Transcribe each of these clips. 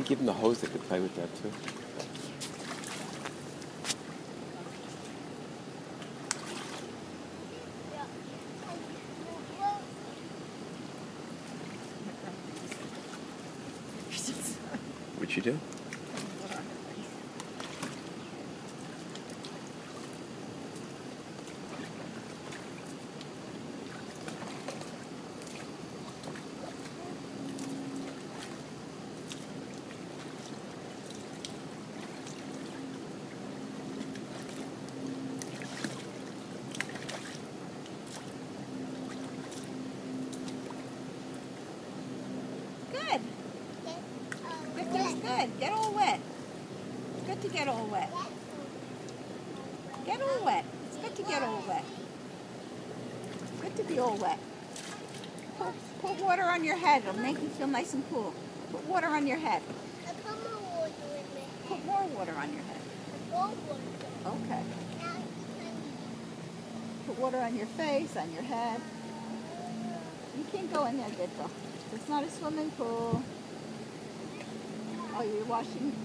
give them the hose, they could play with that too. What'd you do? Good. Good. Get all wet. It's good to get all wet. Get all wet. It's good to get all wet. It's good to be all wet. Put water on your head. It'll make you feel nice and cool. Put water on your head. Put more water on your head. Okay. Put water on your face, on your head. You can't go in there, Gitto. It's not a swimming pool. Oh, you're washing?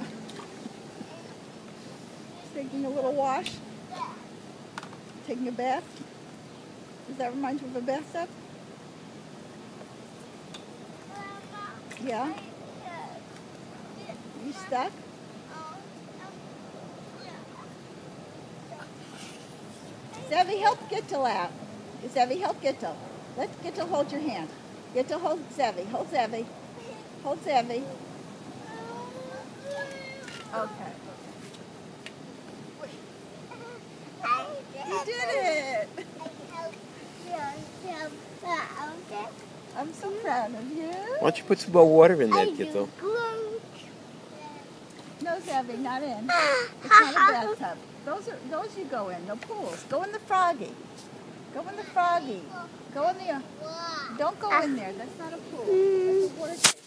Taking a little wash? Taking a bath? Does that remind you of a bathtub? Yeah? You stuck? Zevi, help Gitto out. Zevi, help Gitto. Let Gitto hold your hand. Gitto, hold Zevi. Hold Zevi. Hold Zevi. Okay. You did it! I'm so proud of you. Why don't you put some more water in there, Gitto? No, Zevi, not in. It's not a bathtub. Those you go in, no pools. Go in the Froggy. Go in the Froggy. Go in the... Don't go in there. That's not a pool. That's a water tank.